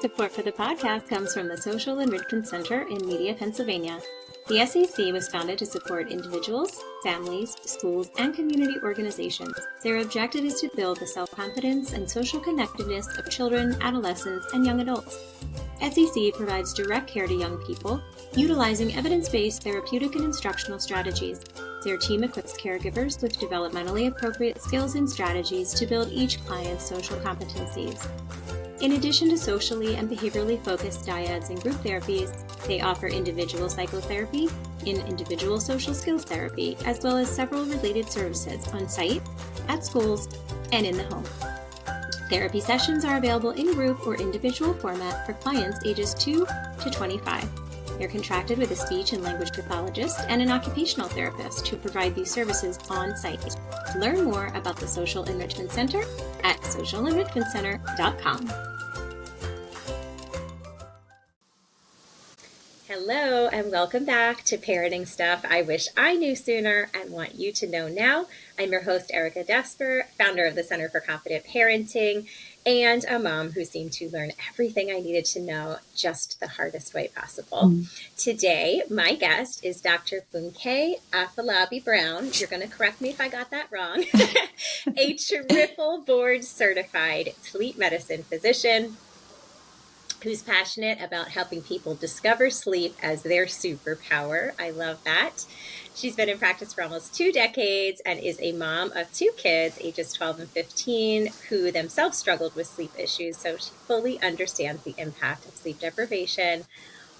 Support for the podcast comes from the Social Enrichment Center in Media, Pennsylvania. The SEC was founded to support individuals, families, schools, and community organizations. Their objective is to build the self-confidence and social connectedness of children, adolescents, and young adults. SEC provides direct care to young people, utilizing evidence-based therapeutic and instructional strategies. Their team equips caregivers with developmentally appropriate skills and strategies to build each client's social competencies. In addition to socially and behaviorally focused dyads and group therapies, they offer individual psychotherapy, individual social skills therapy, as well as several related services on site, at schools, and in the home. Therapy sessions are available in group or individual format for clients ages 2 to 25. They're contracted with a speech and language pathologist and an occupational therapist who provide these services on site. Learn more about the Social Enrichment Center at socialenrichmentcenter.com. Hello and welcome back to Parenting Stuff I Wish I Knew Sooner and Want You to Know Now. I'm your host, Erica Desper, founder of the Center for Confident Parenting, and a mom who seemed to learn everything I needed to know just the hardest way possible. Today, my guest is Dr. Funke Afolabi-Brown. You're going to correct me if I got that wrong. A triple board certified sleep medicine physician who's passionate about helping people discover sleep as their superpower. I love that. She's been in practice for almost 2 decades and is a mom of 2 kids, ages 12 and 15, who themselves struggled with sleep issues. So she fully understands the impact of sleep deprivation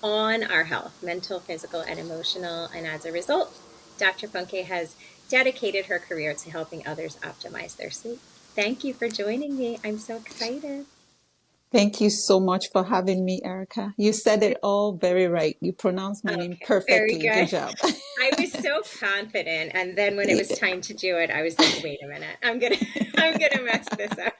on our health, mental, physical, and emotional. And as a result, Dr. Funke has dedicated her career to helping others optimize their sleep. Thank you for joining me. I'm so excited. Thank you so much for having me, Erica. You said it all very right. You pronounced my name perfectly. Good job. I was so confident, and then when it was time to do it, I was like, "Wait a minute, I'm gonna mess this up."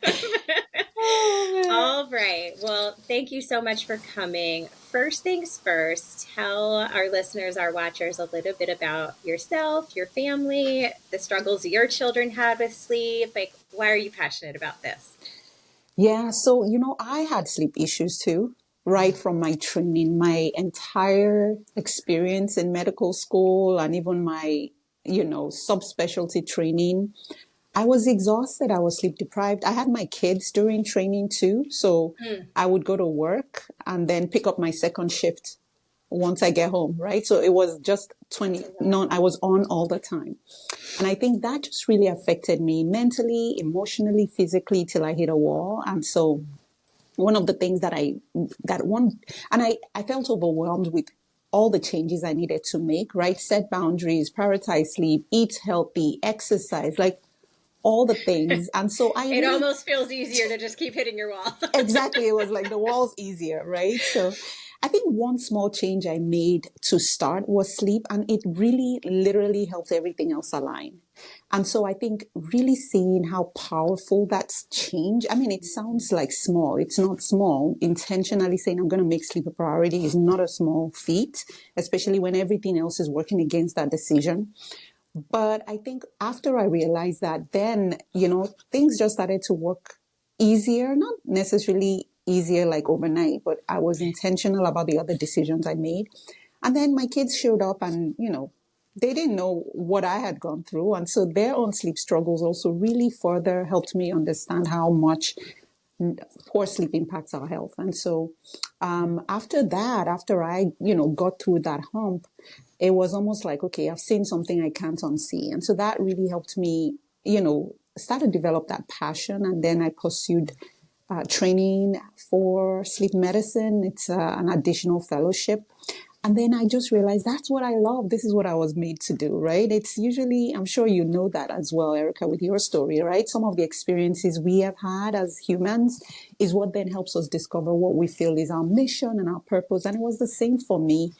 All right. Well, thank you so much for coming. First things first, tell our listeners, our watchers, a little bit about yourself, your family, the struggles your children had with sleep. Like, why are you passionate about this? Yeah, so, I had sleep issues too, right from my training, my entire experience in medical school and even my, subspecialty training. I was exhausted. I was sleep deprived. I had my kids during training too. So I would go to work and then pick up my second shift once I get home, right? So it was just I was on all the time. And I think that just really affected me mentally, emotionally, physically till I hit a wall. And so one of the things I felt overwhelmed with all the changes I needed to make, right? Set boundaries, prioritize sleep, eat healthy, exercise, like all the things. And so it almost feels easier to just keep hitting your wall. Exactly. It was like the wall's easier, right? So I think one small change I made to start was sleep, and it really literally helped everything else align. And so I think really seeing how powerful that's changed. I mean, it sounds like small. It's not small. Intentionally saying I'm going to make sleep a priority is not a small feat, especially when everything else is working against that decision. But I think after I realized that, then, things just started to work easier, not necessarily easier like overnight, but I was intentional about the other decisions I made. And then my kids showed up and, they didn't know what I had gone through. And so their own sleep struggles also really further helped me understand how much poor sleep impacts our health. And so after I, got through that hump, it was almost like, okay, I've seen something I can't unsee. And so that really helped me, start to develop that passion. And then I pursued training for sleep medicine. It's an additional fellowship. And then I just realized that's what I love. This is what I was made to do, right? It's usually, I'm sure you know that as well, Erica, with your story, right? Some of the experiences we have had as humans is what then helps us discover what we feel is our mission and our purpose. And it was the same for me.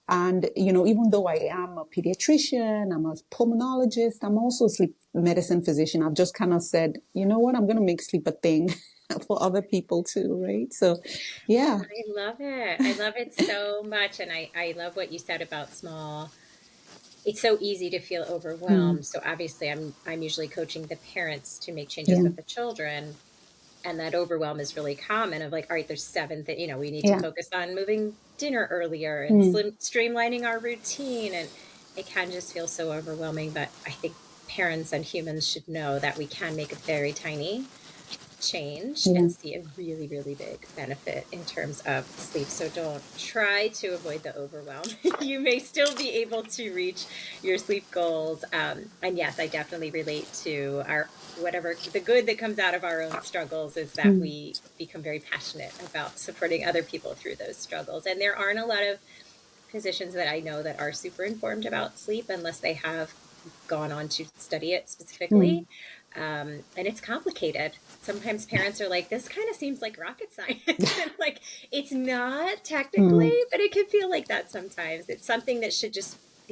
And, even though I am a pediatrician, I'm a pulmonologist, I'm also a sleep medicine physician. I've just kind of said, you know what, I'm going to make sleep a thing for other people too, right? So, yeah. I love it. I love it so much. And I love what you said about small. It's so easy to feel overwhelmed. So obviously I'm usually coaching the parents to make changes with the children. And that overwhelm is really common of like, all right, there's 7 we need to Yeah. focus on moving dinner earlier and Mm. streamlining our routine. And it can just feel so overwhelming. But I think parents and humans should know that we can make a very tiny change Yeah. and see a really, really big benefit in terms of sleep. So don't try to avoid the overwhelm. You may still be able to reach your sleep goals. And yes, I definitely relate to our whatever the good that comes out of our own struggles is that Mm. we become very passionate about supporting other people through those struggles. And there aren't a lot of physicians that I know that are super informed about sleep unless they have gone on to study it Mm. specifically. And it's complicated. Sometimes parents are like, this kind of seems like rocket science. And like, it's not technically, Mm. but it can feel like that sometimes. It's something that it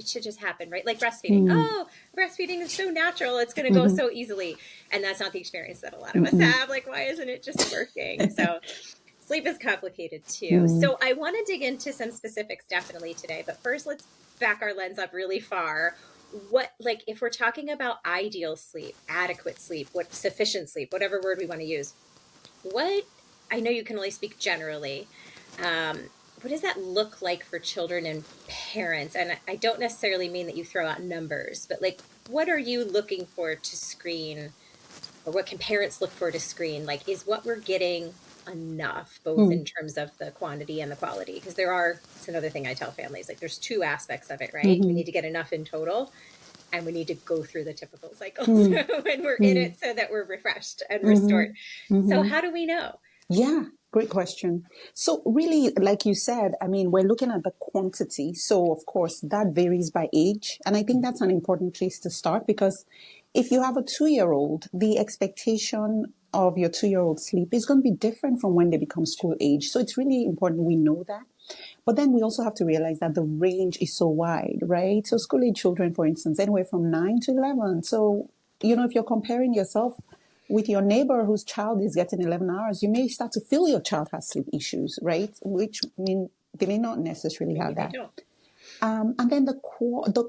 should just happen, right? Like breastfeeding. Mm. Oh, breastfeeding is so natural. It's going to go Mhm. so easily. And that's not the experience that a lot of us Mm-mm. have. Like, why isn't it just working? So sleep is complicated too. Mm. So I want to dig into some specifics definitely today, but first let's back our lens up really far. What, like, if we're talking about ideal sleep, adequate sleep, what sufficient sleep, whatever word we want to use, what, I know you can only speak generally. What does that look like for children and parents? And I don't necessarily mean that you throw out numbers, but like, what are you looking for to screen, or what can parents look for to screen? Like, is what we're getting enough, both Mm. in terms of the quantity and the quality? Because it's another thing I tell families, like there's two aspects of it, right? We Mhm. need to get enough in total, and we need to go through the typical cycles Mm. when we're in Mm. it so that we're refreshed and restored. Mhm. So Mhm. how do we know? Yeah, great question. So really, like you said, I mean, we're looking at the quantity. So of course, that varies by age. And I think that's an important place to start because if you have a 2-year-old, the expectation of your 2-year-old sleep is going to be different from when they become school age. So it's really important we know that. But then we also have to realize that the range is so wide, right? So school age children, for instance, anywhere from 9 to 11. So, if you're comparing yourself with your neighbor whose child is getting 11 hours, you may start to feel your child has sleep issues, right? Which mean they may not necessarily Maybe have they that. don't. And then the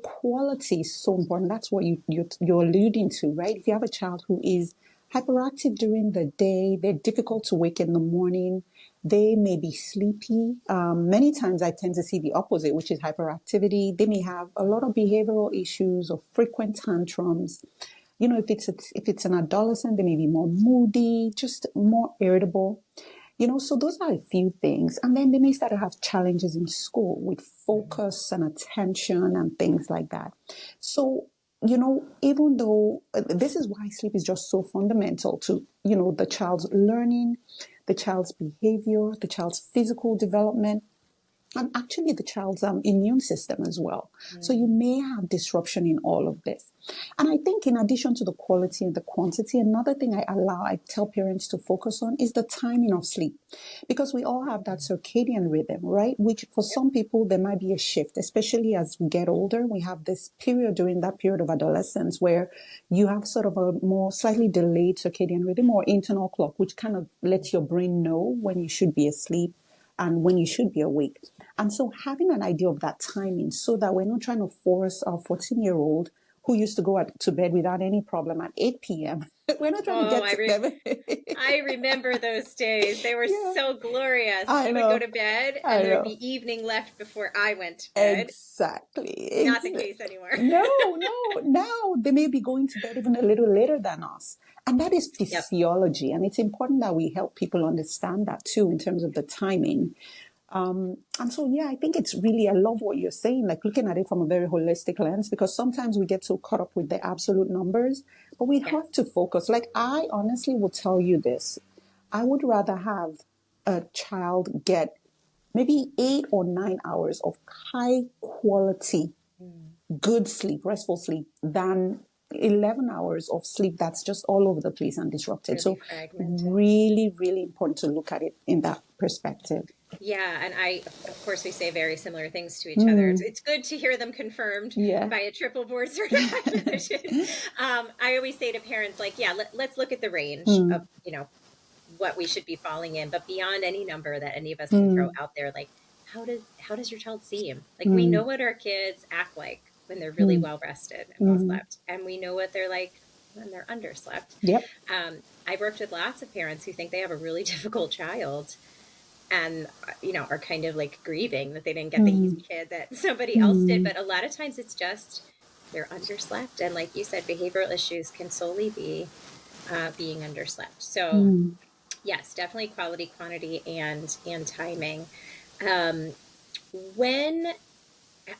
quality is so important. That's what you're alluding to, right? If you have a child who is hyperactive during the day, they're difficult to wake in the morning, they may be sleepy. Many times I tend to see the opposite, which is hyperactivity. They may have a lot of behavioral issues or frequent tantrums. If it's an adolescent, they may be more moody, just more irritable. So those are a few things. And then they may start to have challenges in school with focus and attention and things like that. So, even though this is why sleep is just so fundamental to, the child's learning, the child's behavior, the child's physical development, and actually the child's immune system as well. So you Mm. may have disruption in all of this. And I think in addition to the quality and the quantity, another thing I tell parents to focus on is the timing of sleep. Because we all have that circadian rhythm, right? Which for some people, there might be a shift, especially as we get older. We have this period during that period of adolescence where you have sort of a more slightly delayed circadian rhythm or internal clock, which kind of lets your brain know when you should be asleep and when you should be awake. And so having an idea of that timing so that we're not trying to force our 14-year-old who used to go to bed without any problem at 8 p.m. We're not trying to Oh, get to them. I remember those days. They were Yeah, so glorious. I He would go know. to bed I and there'd know. be evening left before I went to bed. Exactly. Not the case anymore. No, no. Now they may be going to bed even a little later than us. And that is Yep. physiology. And it's important that we help people understand that too in terms of the timing. And so, yeah, I think I love what you're saying, like looking at it from a very holistic lens, because sometimes we get so caught up with the absolute numbers, but we Yeah. have to focus. Like, I honestly will tell you this. I would rather have a child get maybe 8 or 9 hours of high quality, Mm. good sleep, restful sleep, than 11 hours of sleep that's just all over the place and disrupted. Really So, fragmented. really, really important to look at it in that perspective. Yeah, and of course, we say very similar things to each other. It's, Mm, it's good to hear them confirmed yeah. by a triple board certified physician. I always say to parents, like, yeah, let's look at the range of, Mm, what we should be falling in, but beyond any number that any of us can throw mm, out there, like, how does your child seem? Like, we know mm, what our kids act like when they're really mm, well rested and well mm. slept, and we know what they're like when they're underslept. Yep. I've worked with lots of parents who think they have a really difficult child and, are kind of like grieving that they didn't get the Mm, easy kid that somebody else did. mm, But a lot of times it's just they're underslept. And like you said, behavioral issues can solely be being underslept. So mm, yes, definitely quality, quantity, and timing. Um, when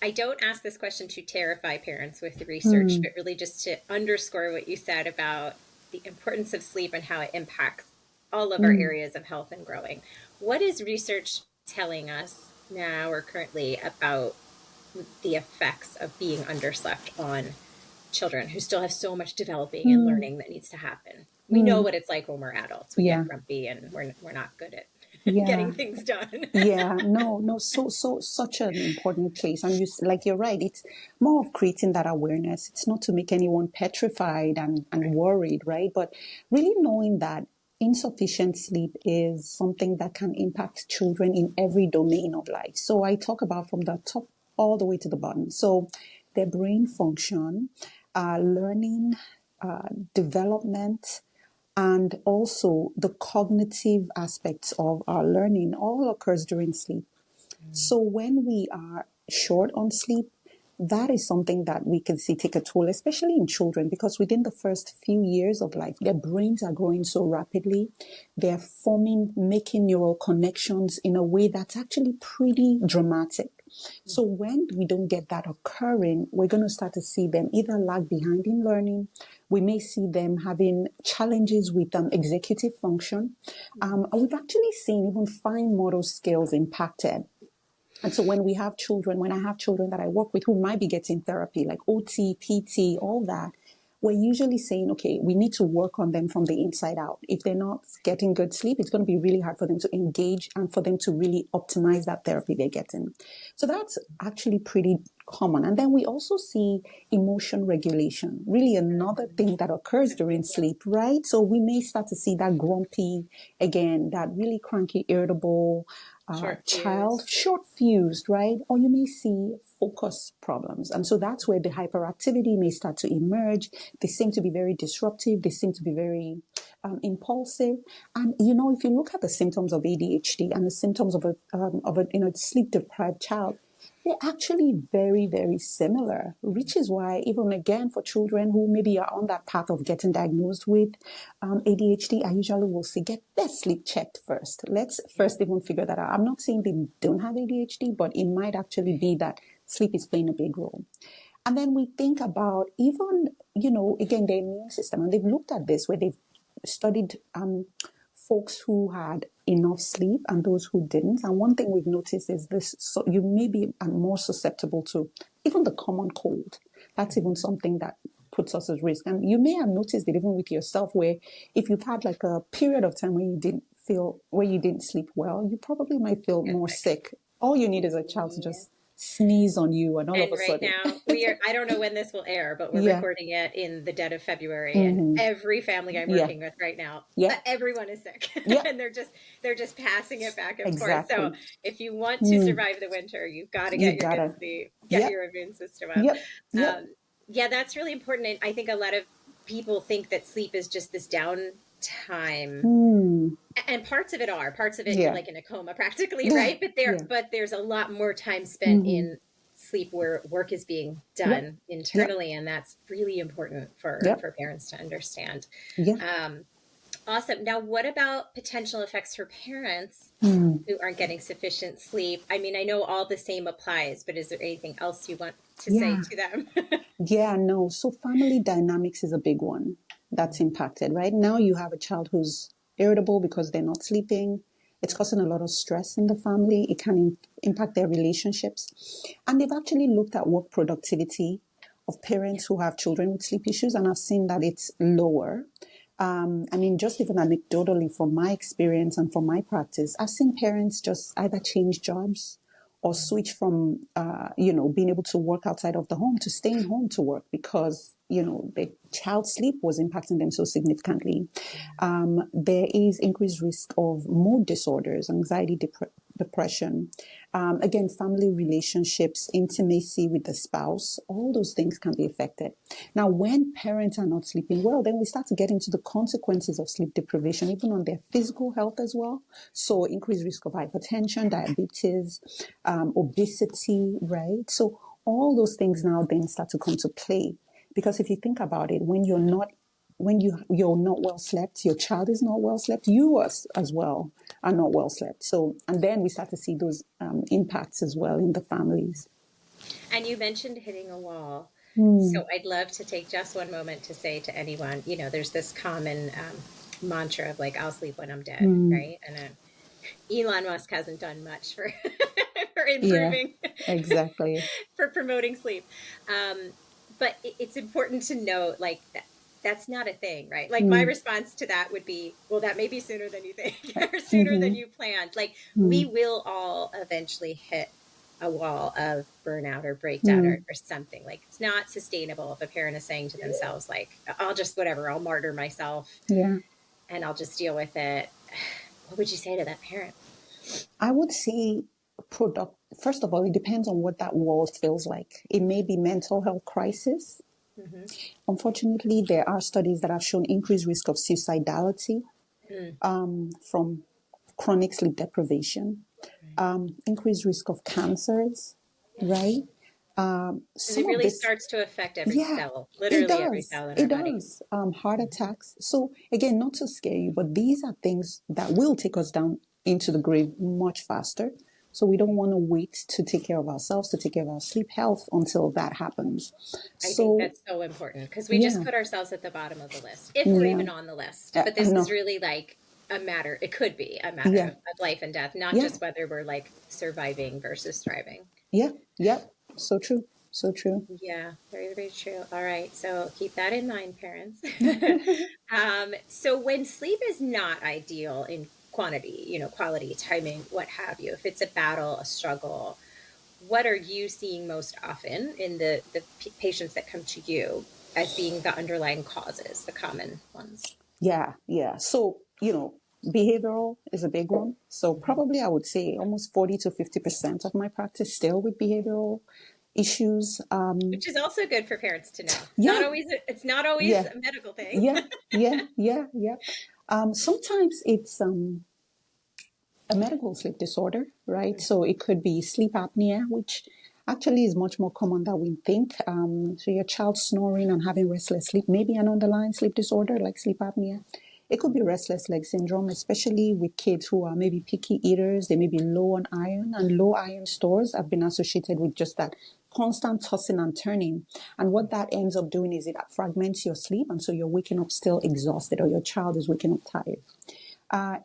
I don't ask this question to terrify parents with research, mm, but really just to underscore what you said about the importance of sleep and how it impacts all of our mm, areas of health and growing. What is research telling us now or currently about the effects of being underslept on children who still have so much developing and mm, learning that needs to happen? We know mm. what it's like when we're adults. We Yeah, get grumpy and we're not good at yeah. getting things done. Yeah, no, no, such an important place. And like, you're right, it's more of creating that awareness. It's not to make anyone petrified and worried, right? But really knowing that insufficient sleep is something that can impact children in every domain of life. So I talk about from the top all the way to the bottom. So their brain function, learning, development, and also the cognitive aspects of our learning all occurs during sleep. So when we are short on sleep, that is something that we can see take a toll, especially in children, because within the first few years of life, their brains are growing so rapidly. They're forming, making neural connections in a way that's actually pretty dramatic. So when we don't get that occurring, we're going to start to see them either lag behind in learning. We may see them having challenges with executive function. We've actually seen even fine motor skills impacted. And so when I have children that I work with who might be getting therapy, like OT, PT, all that, we're usually saying, okay, we need to work on them from the inside out. If they're not getting good sleep, it's going to be really hard for them to engage and for them to really optimize that therapy they're getting. So that's actually pretty common. And then we also see emotion regulation, really another thing that occurs during sleep, right? So we may start to see that grumpy, again, that really cranky, irritable, Short child, fuse. short fused, right? Or you may see focus problems. And so that's where the hyperactivity may start to emerge. They seem to be very disruptive. They seem to be very impulsive. And, if you look at the symptoms of ADHD and the symptoms of a sleep deprived child, they're actually very, very similar, which is why even again for children who maybe are on that path of getting diagnosed with ADHD, I usually will say get their sleep checked first. Let's first even figure that out. I'm not saying they don't have ADHD, but it might actually be that sleep is playing a big role. And then we think about even, again, the immune system, and they've looked at this where they've studied folks who had enough sleep and those who didn't. And one thing we've noticed is this: so you may be more susceptible to even the common cold. That's even something that puts us at risk. And you may have noticed it even with yourself, where if you've had like a period of time where you didn't sleep well, you probably might feel Get more sick. sick. All you need is a child to Yeah. just sneeze on you, and all of And a right sudden, now I don't know when this will air, but we're yeah, recording it in the dead of February and mm-hmm. every family I'm Yeah, working with right now, yeah, everyone is sick yeah, and they're just passing it back and forth. So exactly. if you want to Mm, survive the winter, you've got to you get your good gotta, sleep, get yep, your immune system up. yep, yep. Yeah, that's really important. And I think a lot of people think that sleep is just this downtime, Mm, and parts of it you're yeah, like in a coma practically, yeah, right? yeah. But there's a lot more time spent Mm-hmm. in sleep where work is being Yep, done yep, internally, and that's really important yep, for parents to understand. yeah. um, Awesome. Now what about potential effects for parents Mm, who aren't getting sufficient sleep? I mean, I know all the same applies, but is there anything else you want to say yeah, to them? yeah, no. So family dynamics is a big one that's impacted, right? Now you have a child who's irritable because they're not sleeping. It's causing a lot of stress in the family. It can impact their relationships. And they've actually looked at work productivity of Yeah. parents who have children with sleep issues, and I've seen that it's lower. I mean, just even anecdotally from my experience and from my practice, I've seen parents just either change jobs or switch from, being able to work outside of the home to staying home to work because, the child's sleep was impacting them so significantly. There is increased risk of mood disorders, anxiety, depression. Again, family relationships, intimacy with the spouse, all those things can be affected. Now, when parents are not sleeping well, then we start to get into the consequences of sleep deprivation, even on their physical health as well. So increased risk of hypertension, diabetes, obesity, right? So all those things now then start to come to play. Because if you think about it, you're not well slept, your child is not well slept, you as well are not well slept. So, and then we start to see those impacts as well in the families. And you mentioned hitting a wall. Mm. So I'd love to take just one moment to say to anyone, there's this common mantra of like, I'll sleep when I'm dead, Mm. right? And Elon Musk hasn't done much for for Yeah, improving, exactly. for promoting sleep. But it's important to note, like, that's not a thing, right? Like, my Mm. response to that would be, well, that may be sooner than you think, or sooner than Mm-hmm. you planned. Like, we Mm. will all eventually hit a wall of burnout or breakdown, Mm. or something. Like, it's not sustainable if a parent is saying to themselves, like, I'll just, whatever, I'll martyr myself Yeah. and I'll just deal with it. What would you say to that parent? I would say first of all, it depends on what that wall feels like. It may be mental health crisis. Mm-hmm. Unfortunately, there are studies that have shown increased risk of suicidality Mm. from chronic sleep deprivation, Right. increased risk of cancers, right? Because Some it of really this, starts to affect every yeah, cell, it literally every does. cell in our It body. does. Heart attacks. So again, not to scare you, but these are things that will take us down into the grave much faster. So we don't want to wait to take care of ourselves, to take care of our sleep health until that happens. I think So that's so important because we just yeah, put ourselves at the bottom of the list, if we're yeah, even on the list. But this is no, really like a matter, it could be a matter yeah, of life and death, not yeah, just whether we're like surviving versus thriving. yeah, yeah. So true, so true. Yeah, very, very true. All right. So keep that in mind, parents. So when sleep is not ideal in quantity, quality, timing, what have you, if it's a battle, a struggle, what are you seeing most often in the patients that come to you as being the underlying causes, the common ones? Yeah, yeah. So, behavioral is a big one. So Mhm. probably I would say almost 40 to 50% of my practice still with behavioral issues. Which is also good for parents to know. Yeah, It's not always yeah, a medical thing. yeah, yeah, yeah, yeah. Sometimes it's a medical sleep disorder, right? So it could be sleep apnea, which actually is much more common than we think. So your child snoring and having restless sleep, maybe an underlying sleep disorder like sleep apnea. It could be restless leg syndrome, especially with kids who are maybe picky eaters. They may be low on iron, and low iron stores have been associated with just that constant tossing and turning. And what that ends up doing is it fragments your sleep, and so you're waking up still exhausted, or your child is waking up tired.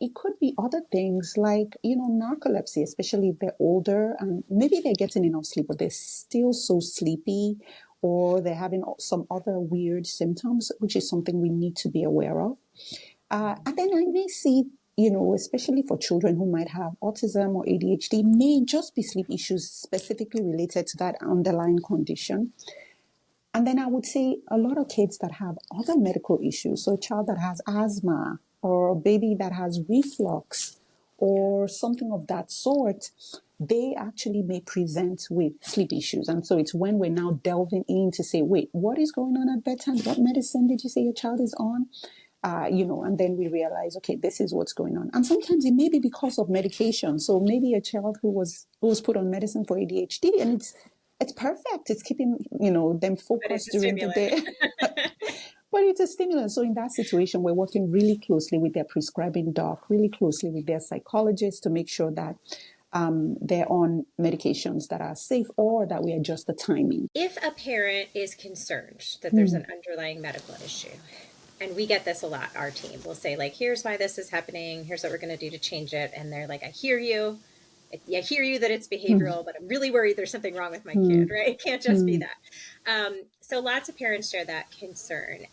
It could be other things like, narcolepsy, especially if they're older and maybe they're getting enough sleep, but they're still so sleepy, or they're having some other weird symptoms, which is something we need to be aware of. And then I may see, especially for children who might have autism or ADHD, may just be sleep issues specifically related to that underlying condition. And then I would say a lot of kids that have other medical issues, so a child that has asthma or a baby that has reflux Yeah. or something of that sort, they actually may present with sleep issues. And so it's when we're now delving in to say, wait, what is going on at bedtime? What medicine did you say your child is on? And then we realize, okay, this is what's going on. And sometimes it may be because of medication. So maybe a child who was put on medicine for ADHD, and it's perfect. It's keeping them But it's focused a during the stimulant. day. But it's a stimulant. So in that situation, we're working really closely with their prescribing doc, really closely with their psychologist to make sure that they're on medications that are safe or that we adjust the timing. If a parent is concerned that there's Mm. an underlying medical issue, and we get this a lot, our team will say, like, here's why this is happening, here's what we're going to do to change it. And they're like, I hear you. I hear you that it's Mm. behavioral, but I'm really worried there's something wrong with my kid, Mm. right? It can't just be Mm. that. So lots of parents share that concern.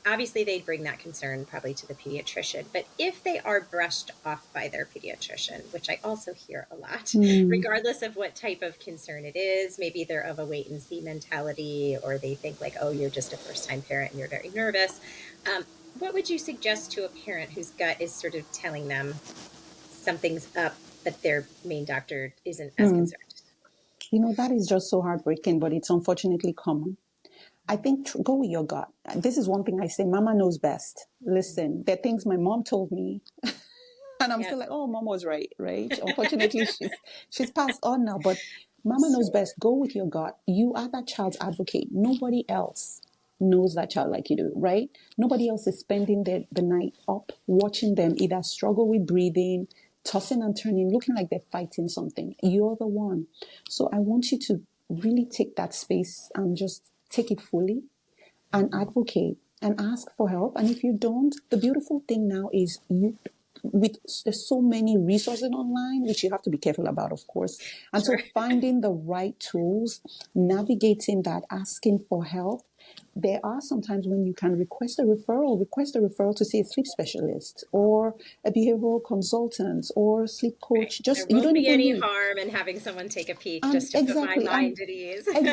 Obviously, they'd bring that concern probably to the pediatrician, but if they are brushed off by their pediatrician, which I also hear a lot, Mm. regardless of what type of concern it is, maybe they're of a wait and see mentality, or they think like, oh, you're just a first time parent and you're very nervous. What would you suggest to a parent whose gut is sort of telling them something's up, but their main doctor isn't as concerned. That is just so heartbreaking, but it's unfortunately common. I think go with your gut. This is one thing I say, mama knows best. Listen, there are things my mom told me and I'm still like, oh, mom was right, right? Unfortunately, she's passed on now, but mama knows best. Go with your gut. You are that child's advocate. Nobody else knows that child like you do, right? Nobody else is spending the night up watching them either struggle with breathing, tossing and turning, looking like they're fighting something. You're the one. So I want you to really take that space and just take it fully and advocate and ask for help. And if you don't, the beautiful thing now is there's so many resources online, which you have to be careful about, of course. And so finding the right tools, navigating that, asking for help. There are sometimes when you can request a referral to see a sleep specialist or a behavioral consultant or a sleep coach. Just there you won't don't be even any need harm in having someone take a peek just to exactly. put my mind at ease. And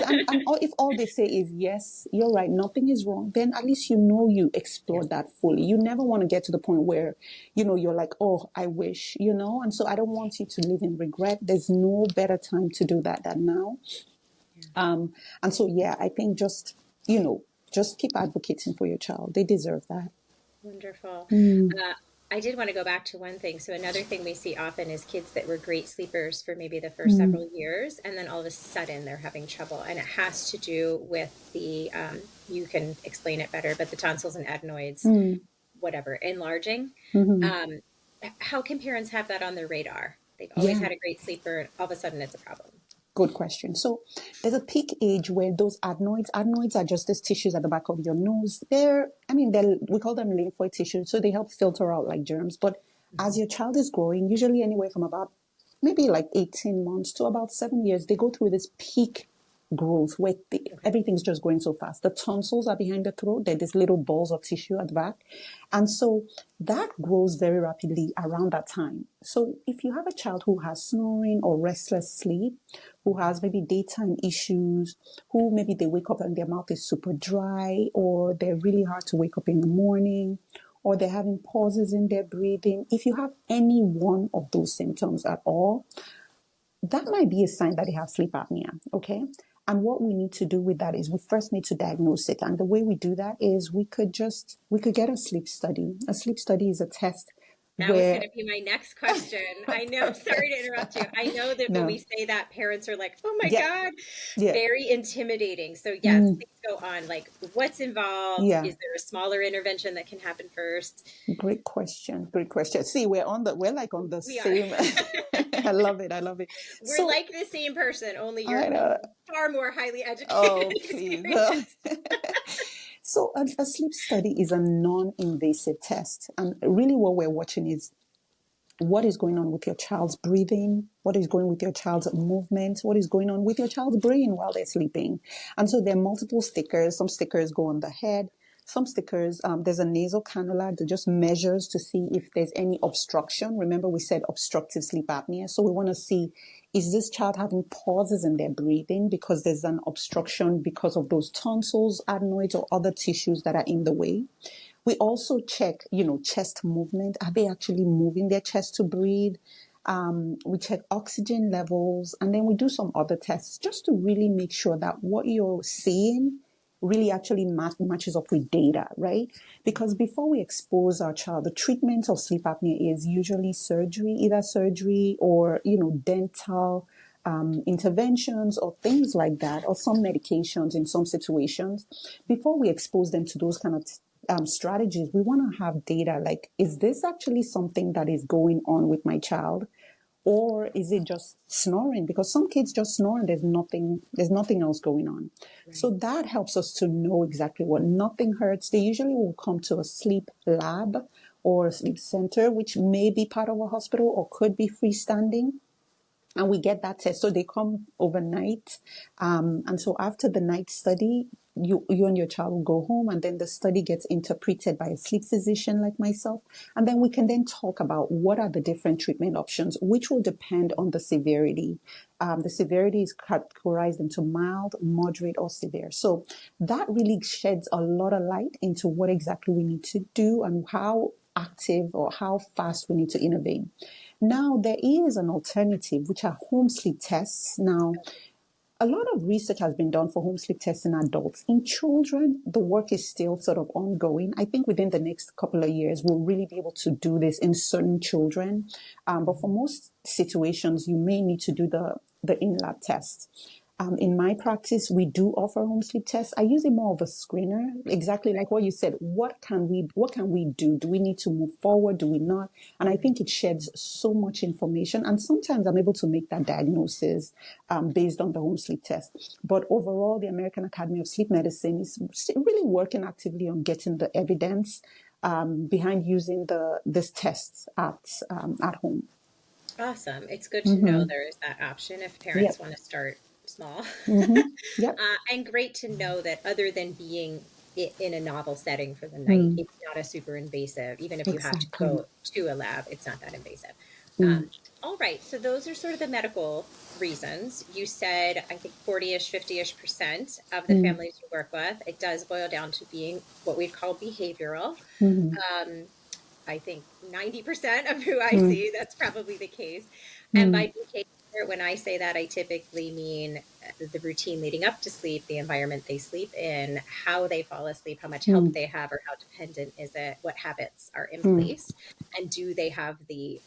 if all they say is yes, you're right, nothing is wrong, then at least you explored that fully. You never want to get to the point where you're like, oh, I wish, and so I don't want you to live in regret. There's no better time to do that than now. And so I think just keep advocating for your child. They deserve that. Wonderful. I did want to go back to one thing. So another thing we see often is kids that were great sleepers for maybe the first several years, and then all of a sudden they're having trouble. And it has to do with the, you can explain it better, but the tonsils and adenoids, whatever, enlarging. How can parents have that on their radar? They've always had a great sleeper, and all of a sudden it's a problem. Good question. So there's a peak age where those adenoids are just these tissues at the back of your nose. We call them lymphoid tissues, so they help filter out like germs. But as your child is growing, usually anywhere from about maybe like 18 months to about 7 years, they go through this peak growth where everything's just growing so fast. The tonsils are behind the throat. They're these little balls of tissue at the back. And so that grows very rapidly around that time. So if you have a child who has snoring or restless sleep, who has maybe daytime issues, who maybe they wake up and their mouth is super dry, or they're really hard to wake up in the morning, or they're having pauses in their breathing. If you have any one of those symptoms at all, that might be a sign that they have sleep apnea, okay? And what we need to do with that is we first need to diagnose it. And the way we do that is we could get a sleep study. A sleep study is a test. That was going to be my next question. I know, sorry to interrupt you. I know that when we say that, parents are like, oh my God, very intimidating. So yes, please go on. Like, what's involved? Is there a smaller intervention that can happen first? Great question. See, we're like on the same. I love it. We're like the same person, only you're far more highly educated. Oh, please. So a sleep study is a non-invasive test. And really what we're watching is what is going on with your child's breathing, what is going on with your child's movement, what is going on with your child's brain while they're sleeping. And so there are multiple stickers. Some stickers go on the head. Some stickers, there's a nasal cannula that just measures to see if there's any obstruction. Remember, we said obstructive sleep apnea. So we want to see, is this child having pauses in their breathing because there's an obstruction because of those tonsils, adenoids, or other tissues that are in the way? We also check, chest movement. Are they actually moving their chest to breathe? We check oxygen levels, and then we do some other tests just to really make sure that what you're seeing really actually matches up with data, right? Because before we expose our child, the treatment of sleep apnea is usually either surgery or, dental interventions or things like that, or some medications in some situations. Before we expose them to those kind of strategies, we want to have data like, is this actually something that is going on with my child? Or is it just snoring? Because some kids just snore and there's nothing else going on. Right. So that helps us to know exactly what. Nothing hurts. They usually will come to a sleep lab or a sleep center, which may be part of a hospital or could be freestanding. And we get that test. So they come overnight. And so after the night study, you and your child will go home, and then the study gets interpreted by a sleep physician like myself. And then we can then talk about what are the different treatment options, which will depend on the severity. The severity is categorized into mild, moderate, or severe. So that really sheds a lot of light into what exactly we need to do and how active or how fast we need to innovate. Now, there is an alternative, which are home sleep tests. Now, a lot of research has been done for home sleep tests in adults. In children, the work is still sort of ongoing. I think within the next couple of years, we'll really be able to do this in certain children. But for most situations, you may need to do the in-lab test. In my practice, we do offer home sleep tests. I use it more of a screener, exactly like what you said. What can we do? Do we need to move forward? Do we not? And I think it sheds so much information. And sometimes I'm able to make that diagnosis based on the home sleep test. But overall, the American Academy of Sleep Medicine is really working actively on getting the evidence behind using this tests at home. Awesome. It's good to know there is that option if parents Yep. want to start small. Yep. And great to know that other than being in a novel setting for the night, it's not a super invasive. Even if you have to Exactly. go to a lab, it's not that invasive. Mm. All right. So those are sort of the medical reasons. You said, I think 40-ish, 50-ish% of the families you work with, it does boil down to being what we call behavioral. Um, I think 90% of who I see, that's probably the case. And by behavior, when I say that, I typically mean the routine leading up to sleep, the environment they sleep in, how they fall asleep, how much help they have, or how dependent is it, what habits are in place, and do they have the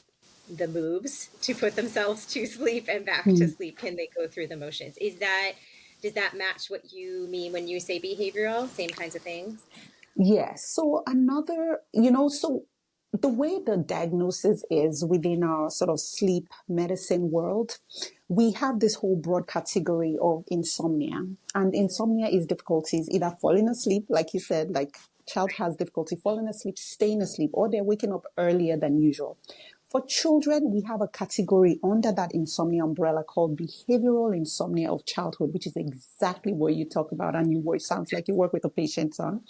moves to put themselves to sleep and back to sleep? Can they go through the motions? Does that match what you mean when you say behavioral? Same kinds of things? Yes. So so the way the diagnosis is within our sort of sleep medicine world, we have this whole broad category of insomnia. And insomnia is difficulties either falling asleep, like you said, like child has difficulty falling asleep, staying asleep, or they're waking up earlier than usual. For children, we have a category under that insomnia umbrella called behavioral insomnia of childhood, which is exactly what you talk about, and it sounds like you work with the patients on.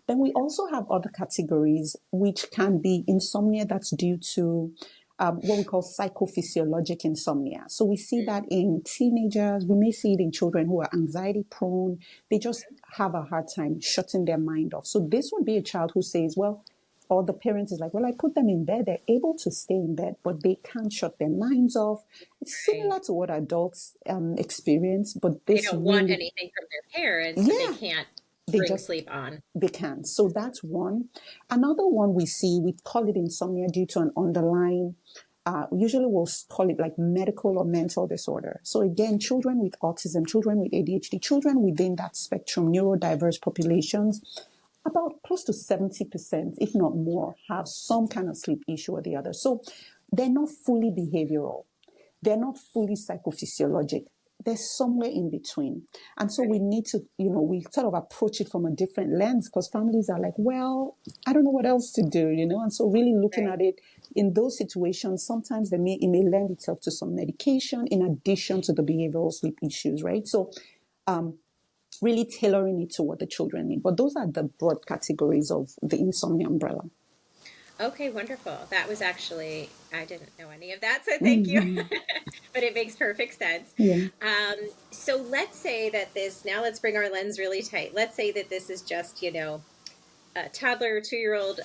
Then we also have other categories, which can be insomnia that's due to what we call psychophysiologic insomnia. So we see that in teenagers, we may see it in children who are anxiety prone. They just have a hard time shutting their mind off. So this would be a child who says, well, or the parents is like, well, I put them in bed. They're able to stay in bed, but they can't shut their minds off. It's Right. similar to what adults experience, but They this don't want really, anything from their parents, but they yeah, can't they bring just, sleep on. they can. So that's one. Another one we see, we call it insomnia due to an underlying, usually we'll call it like medical or mental disorder. So again, children with autism, children with ADHD, children within that spectrum, neurodiverse populations, about close to 70%, if not more, have some kind of sleep issue or the other. So they're not fully behavioral. They're not fully psychophysiologic. They're somewhere in between. And so we Right. need to, we sort of approach it from a different lens because families are like, well, I don't know what else to do, And so really looking Right. at it in those situations, sometimes it may lend itself to some medication in addition to the behavioral sleep issues, right? So really tailoring it to what the children need. But those are the broad categories of the insomnia umbrella. Okay, wonderful. That was actually, I didn't know any of that, so thank you. But it makes perfect sense. Yeah. So let's say that now let's bring our lens really tight. Let's say that this is just, a toddler, 2-year-old,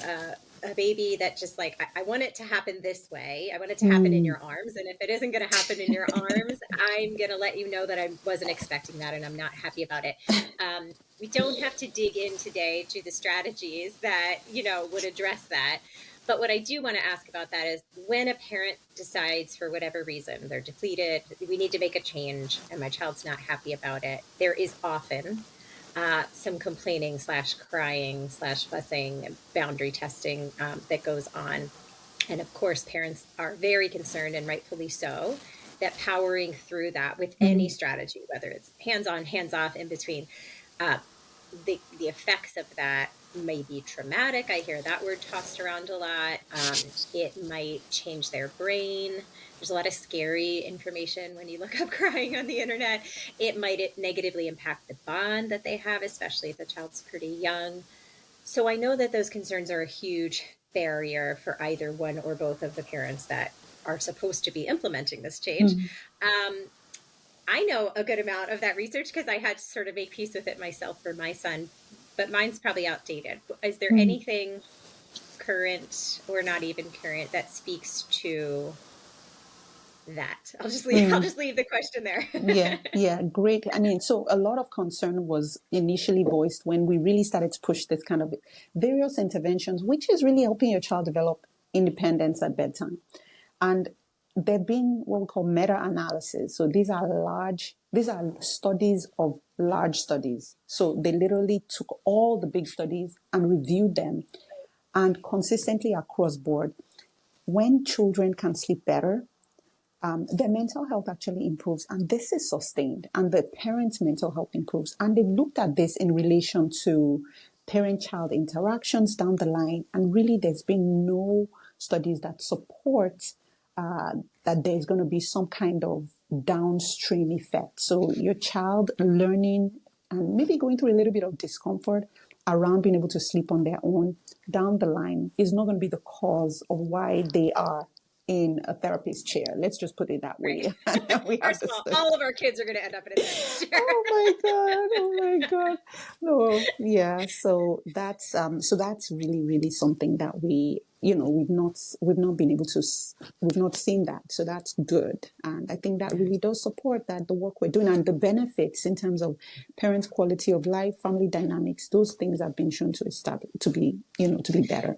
a baby that just like, I want it to happen this way. I want it to happen in your arms. And if it isn't going to happen in your arms, I'm going to let you know that I wasn't expecting that and I'm not happy about it. We don't have to dig in today to the strategies that, would address that. But what I do want to ask about that is when a parent decides for whatever reason, they're depleted, we need to make a change, and my child's not happy about it, there is often some complaining / crying / fussing, boundary testing that goes on. And of course, parents are very concerned, and rightfully so, that powering through that with any strategy, whether it's hands on, hands off, in between, uh, the effects of that may be traumatic. I hear that word tossed around a lot. It might change their brain. There's a lot of scary information when you look up crying on the internet. It might negatively impact the bond that they have, especially if the child's pretty young. So I know that those concerns are a huge barrier for either one or both of the parents that are supposed to be implementing this change. Um, I know a good amount of that research because I had to sort of make peace with it myself for my son, but mine's probably outdated. Is there anything current or not even current that speaks to that? I'll Mm. just leave the question there. Yeah, yeah, great. I mean, so a lot of concern was initially voiced when we really started to push this kind of various interventions, which is really helping your child develop independence at bedtime. And there being what we call meta-analysis. So these are studies of large studies. So they literally took all the big studies and reviewed them, and consistently across board, when children can sleep better, their mental health actually improves, and this is sustained, and the parents' mental health improves. And they looked at this in relation to parent-child interactions down the line, and really there's been no studies that support that there's going to be some kind of downstream effect. So your child learning and maybe going through a little bit of discomfort around being able to sleep on their own down the line is not going to be the cause of why they are in a therapist chair. Let's just put it that way. Right. We have First the of all of our kids are going to end up in a therapist chair. oh my god, oh my god. No, yeah. So that's really, really something that we, we've not been able to, we've not seen that. So that's good. And I think that really does support that the work we're doing and the benefits in terms of parents' quality of life, family dynamics, those things have been shown to establish to be better.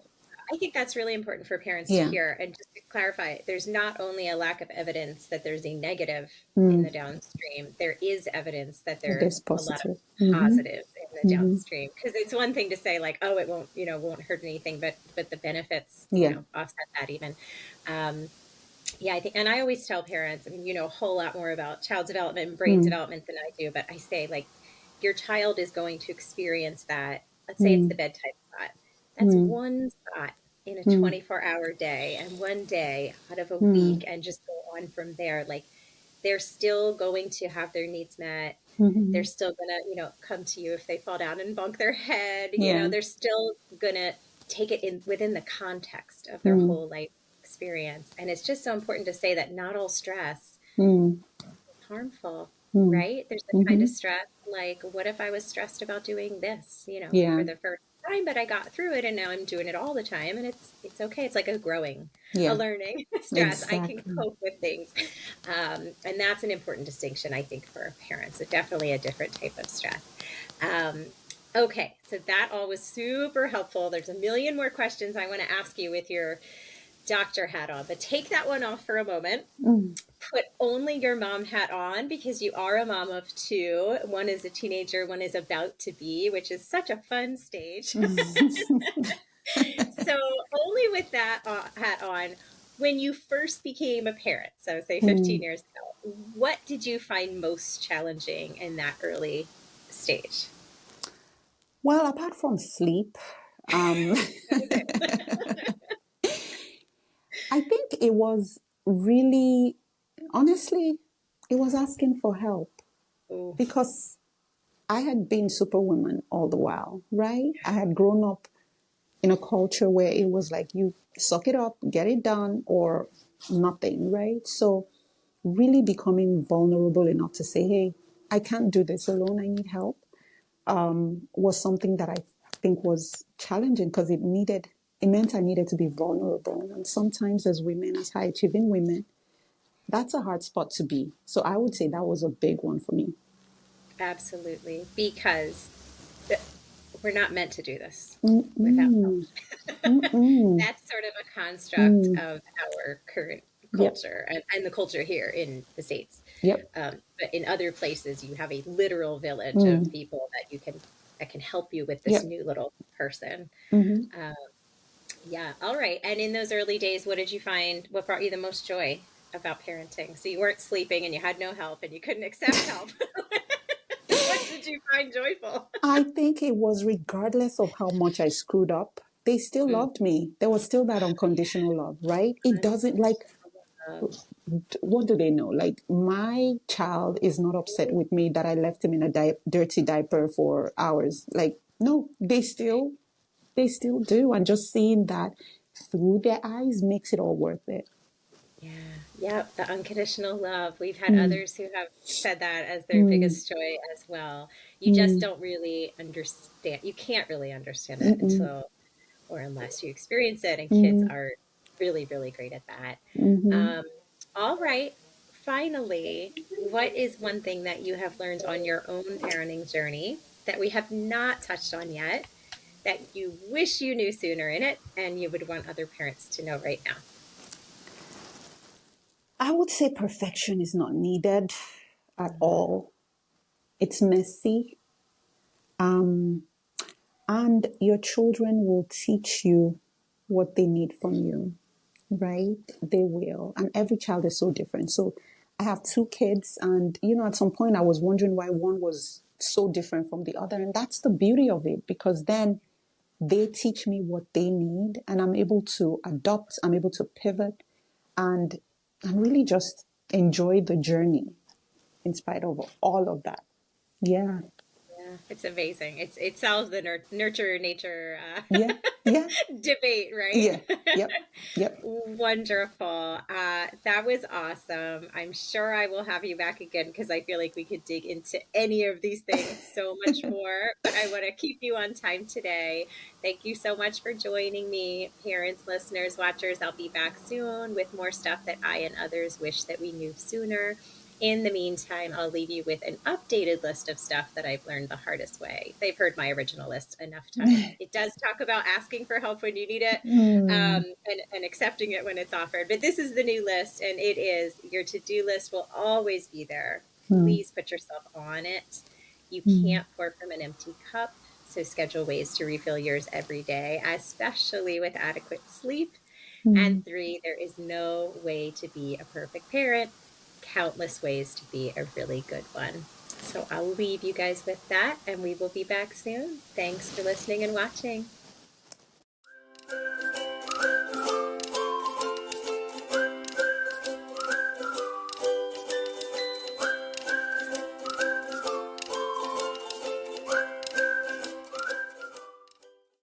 I think that's really important for parents to Yeah. hear. And just to clarify, there's not only a lack of evidence that there's a negative in Mm. the downstream, there is evidence that It is there's a lot of positive. Mm-hmm. positive in the Mm-hmm. downstream. Because it's one thing to say like, oh, it won't, won't hurt anything, but the benefits, Yeah. offset that even. Um, yeah, I think, and I always tell parents, I mean, you know a whole lot more about child development and brain Mm. development than I do, but I say like, your child is going to experience that. Let's say it's the Mm. bedtime spot. That's Mm. one spot in a Mm. 24-hour day and one day out of a Mm. week, and just go on from there. Like, they're still going to have their needs met. They're Mm-hmm. still gonna, come to you if they fall down and bump their head. Yeah. They're still gonna take it in within the context of their Mm. whole life experience. And it's just so important to say that not all stress Mm. is harmful, Mm. right? There's a kind Mm-hmm. of stress like, what if I was stressed about doing this, Yeah. for the first time, but I got through it and now I'm doing it all the time, and it's okay. It's like a Yeah. learning stress. I can Exactly. cope with things. And that's an important distinction, I think, for parents. It's definitely a different type of stress. Um, okay, so that all was super helpful. There's a million more questions I want to ask you with your doctor hat on, but take that one off for a moment. Mm. Put only your mom hat on, because you are a mom of two. One is a teenager, one is about to be, which is such a fun stage. So only with that hat on, when you first became a parent, so say 15 Mm. years ago, what did you find most challenging in that early stage? Well, apart from sleep, um, That was it. I think it was really, honestly, it was asking for help Ooh, because I had been superwoman all the while, right? I had grown up in a culture where it was like you suck it up, get it done, or nothing, right? So really becoming vulnerable enough to say, hey, I can't do this alone, I need help, was something that I think was challenging because it meant I needed to be vulnerable. And sometimes as women, as high achieving women, that's a hard spot to be. So I would say that was a big one for me. absolutely. Because we're not meant to do this without help. Mm-mm. Mm-mm. That's sort of a construct Mm. of our current Yep. culture, and the culture here in the States. Yep. But in other places, you have a literal village of Mm. people that can help you with this Yep. new little person. Mm-hmm. Um, yeah. All right. And in those early days, what did you find? What brought you the most joy about parenting? So you weren't sleeping and you had no help and you couldn't accept help. What did you find joyful? I think it was regardless of how much I screwed up, they still Mm. loved me. There was still that unconditional love, right? It doesn't like, what do they know? Like, my child is not upset with me that I left him in a dirty diaper for hours. Like, no, they still do. And just seeing that through their eyes makes it all worth it. Yeah, yeah, the unconditional love. We've had Mm. others who have said that as their Mm. biggest joy as well. You just Mm. don't really understand. You can't really understand it Mm-mm. until or unless you experience it. And kids Mm. are really, really great at that. Mm-hmm. Um, All right. Finally, what is one thing that you have learned on your own parenting journey that we have not touched on yet that you wish you knew sooner in it and you would want other parents to know right now? I would say perfection is not needed at Mhm. all. It's messy. And your children will teach you what they need from you, right? They will. And every child is so different. So I have two kids, and at some point I was wondering why one was so different from the other. And that's the beauty of it, because then they teach me what they need, and I'm able to adopt, I'm able to pivot, and really just enjoy the journey in spite of all of that. Yeah. Yeah, it's amazing. It solves the nurture nature Yeah. Yeah. debate, right? Yeah. Yep. Yep. Wonderful. That was awesome. I'm sure I will have you back again because I feel like we could dig into any of these things so much more. But I want to keep you on time today. Thank you so much for joining me, parents, listeners, watchers. I'll be back soon with more stuff that I and others wish that we knew sooner. In the meantime, I'll leave you with an updated list of stuff that I've learned the hardest way. They've heard my original list enough times. It does talk about asking for help when you need it, Mm, and accepting it when it's offered. But this is the new list, and it is your to-do list will always be there. mm, Please put yourself on it. You mm, can't pour from an empty cup, so schedule ways to refill yours every day, especially with adequate sleep. And mm. three, there is no way to be a perfect parent, countless ways to be a really good one. So I'll leave you guys with that, and we will be back soon. Thanks for listening and watching.